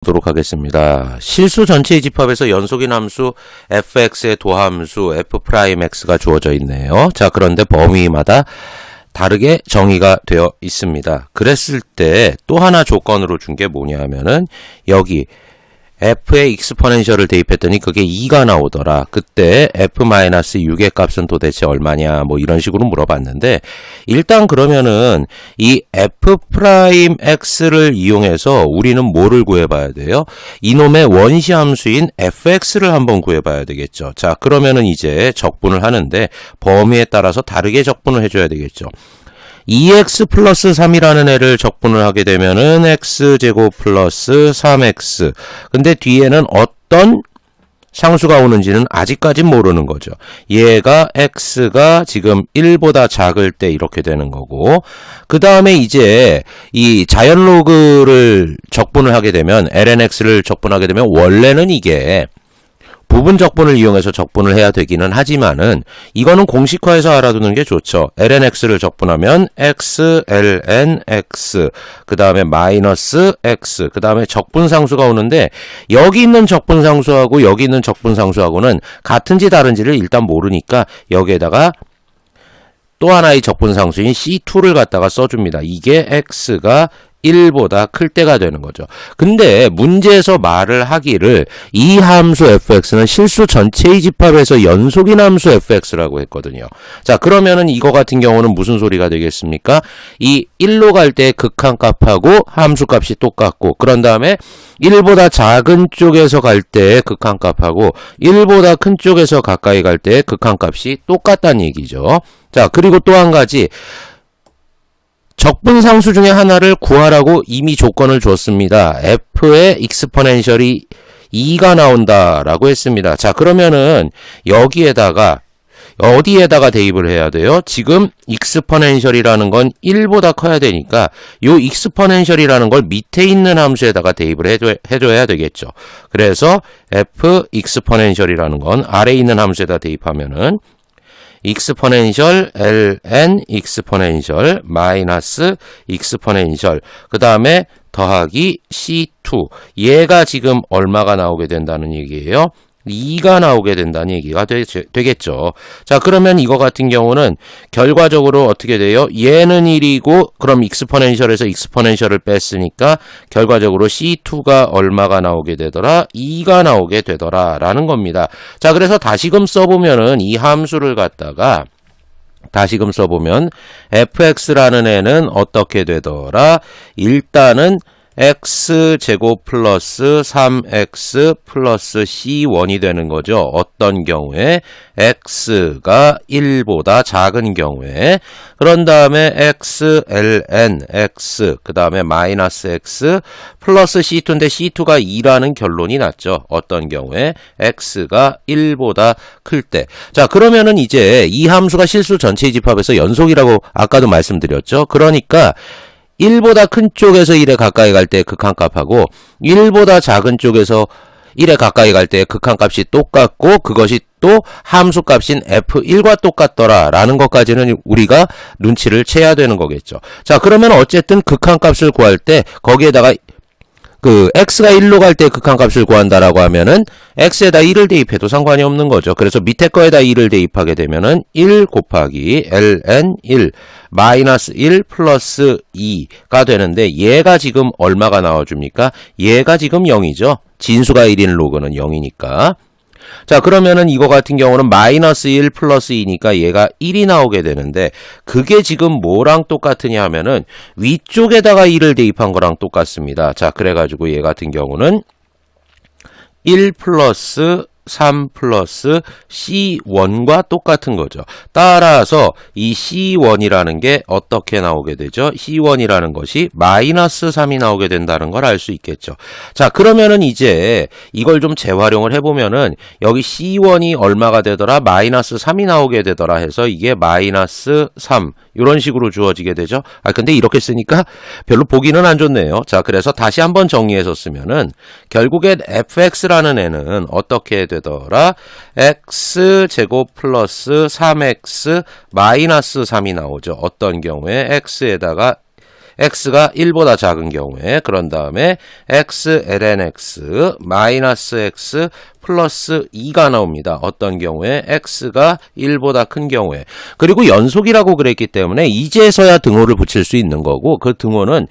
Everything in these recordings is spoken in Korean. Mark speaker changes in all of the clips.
Speaker 1: 보도록 하겠습니다. 실수 전체의 집합에서 연속인 함수 fx의 도함수 f'x가 주어져 있네요. 자, 그런데 범위마다 다르게 정의가 되어 있습니다. 그랬을 때 또 하나 조건으로 준 게 뭐냐 하면은 여기 f의 익스포넨셜을 대입했더니 그게 2가 나오더라. 그때 f-6의 값은 도대체 얼마냐 뭐 이런 식으로 물어봤는데, 일단 그러면은 이 f'x를 이용해서 우리는 뭐를 구해봐야 돼요? 이놈의 원시 함수인 fx를 한번 구해봐야 되겠죠. 자, 그러면은 이제 적분을 하는데 범위에 따라서 다르게 적분을 해줘야 되겠죠. 2x 플러스 3이라는 애를 적분을 하게 되면은 x제곱 플러스 3x. 근데 뒤에는 어떤 상수가 오는지는 아직까진 모르는 거죠. 얘가 x가 지금 1보다 작을 때 이렇게 되는 거고, 그 다음에 이제 이 자연로그를 적분을 하게 되면 lnx를 적분하게 되면 원래는 이게 부분 적분을 이용해서 적분을 해야 되기는 하지만은 이거는 공식화해서 알아두는 게 좋죠. lnx를 적분하면 x, ln, x, 그 다음에 마이너스 x, 그 다음에 적분상수가 오는데 여기 있는 적분상수하고 여기 있는 적분상수하고는 같은지 다른지를 일단 모르니까 여기에다가 또 하나의 적분상수인 C2를 갖다가 써줍니다. 이게 x가 1보다 클 때가 되는 거죠. 근데 문제에서 말을 하기를 이 함수 fx는 실수 전체의 집합에서 연속인 함수 fx라고 했거든요. 자, 그러면은 이거 같은 경우는 무슨 소리가 되겠습니까? 이 1로 갈 때 극한값하고 함수값이 똑같고, 그런 다음에 1보다 작은 쪽에서 갈 때 극한값하고 1보다 큰 쪽에서 가까이 갈 때 극한값이 똑같다는 얘기죠. 자, 그리고 또 한 가지, 적분상수 중에 하나를 구하라고 이미 조건을 줬습니다. f의 익스포넨셜이 2가 나온다라고 했습니다. 자, 그러면은 여기에다가 어디에다가 대입을 해야 돼요? 지금 익스포넨셜이라는 건 1보다 커야 되니까 요 익스포넨셜이라는 걸 밑에 있는 함수에다가 대입을 해줘야 되겠죠. 그래서 f 익스포넨셜이라는 건 아래에 있는 함수에다 대입하면은 익스포넨셜 ln 익스포넨셜 마이너스 익스포넨셜, 그 다음에 더하기 c2, 얘가 지금 얼마가 나오게 된다는 얘기예요? 2가 나오게 된다는 얘기가 되겠죠. 자, 그러면 이거 같은 경우는 결과적으로 어떻게 돼요? 얘는 1이고 그럼 익스포넨셜에서 익스포넨셜을 뺐으니까 결과적으로 C2가 얼마가 나오게 되더라? 2가 나오게 되더라 라는 겁니다. 자, 그래서 다시금 써보면은 이 함수를 갖다가 다시금 써보면 fx라는 애는 어떻게 되더라? 일단은 x제곱 플러스 3x 플러스 c1이 되는 거죠. 어떤 경우에? x가 1보다 작은 경우에. 그런 다음에 x, ln, x, 그 다음에 마이너스 x 플러스 c2인데 c2가 2라는 결론이 났죠. 어떤 경우에? x가 1보다 클 때. 자, 그러면은 이제 이 함수가 실수 전체의 집합에서 연속이라고 아까도 말씀드렸죠. 그러니까 1보다 큰 쪽에서 1에 가까이 갈 때 극한값하고 1보다 작은 쪽에서 1에 가까이 갈 때 극한값이 똑같고 그것이 또 함수값인 f1과 똑같더라 라는 것까지는 우리가 눈치를 채야 되는 거겠죠. 자, 그러면 어쨌든 극한값을 구할 때 거기에다가 그 x가 1로 갈 때 극한값을 구한다라고 하면은 x에다 1을 대입해도 상관이 없는 거죠. 그래서 밑에 거에다 1을 대입하게 되면은 1 곱하기 ln 1 마이너스 1 플러스 2가 되는데 얘가 지금 얼마가 나와줍니까? 얘가 지금 0이죠. 진수가 1인 로그는 0이니까. 자, 그러면은 이거 같은 경우는 마이너스 1 플러스 2니까 얘가 1이 나오게 되는데 그게 지금 뭐랑 똑같으냐 하면은 위쪽에다가 1을 대입한 거랑 똑같습니다. 자, 그래가지고 얘 같은 경우는 1 플러스 3 플러스 C1과 똑같은 거죠. 따라서 이 C1이라는 게 어떻게 나오게 되죠? C1이라는 것이 마이너스 3이 나오게 된다는 걸 알 수 있겠죠. 자, 그러면은 이제 이걸 좀 재활용을 해보면은 여기 C1이 얼마가 되더라? 마이너스 3이 나오게 되더라 해서 이게 마이너스 3 이런 식으로 주어지게 되죠. 근데 이렇게 쓰니까 별로 보기는 안 좋네요. 자, 그래서 다시 한번 정리해서 쓰면은 결국엔 fx라는 애는 어떻게 되더라? x제곱 플러스 3x 마이너스 3이 나오죠. 어떤 경우에 x에다가 x가 1보다 작은 경우에 그런 다음에 x ln x 마이너스 x 플러스 2가 나옵니다. 어떤 경우에 x가 1보다 큰 경우에. 그리고 연속이라고 그랬기 때문에 이제서야 등호를 붙일 수 있는 거고 그 등호는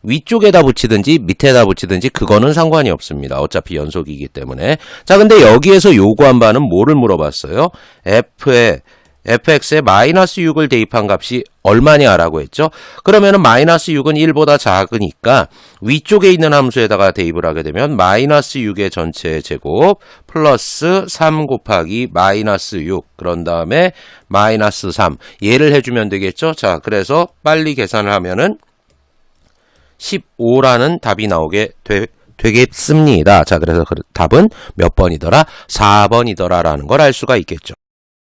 Speaker 1: 위쪽에다 붙이든지 밑에다 붙이든지 그거는 상관이 없습니다. 어차피 연속이기 때문에. 자, 근데 여기에서 요구한 바는 뭐를 물어봤어요? fx에 마이너스 6을 대입한 값이 얼마냐라고 했죠. 그러면은 마이너스 6은 1보다 작으니까 위쪽에 있는 함수에다가 대입을 하게 되면 마이너스 6의 전체 제곱 플러스 3 곱하기 마이너스 6 그런 다음에 마이너스 3 얘를 해주면 되겠죠. 자, 그래서 빨리 계산을 하면은 15라는 답이 나오게 되겠습니다. 자, 그래서 답은 몇 번이더라? 4번이더라 라는 걸 알 수가 있겠죠.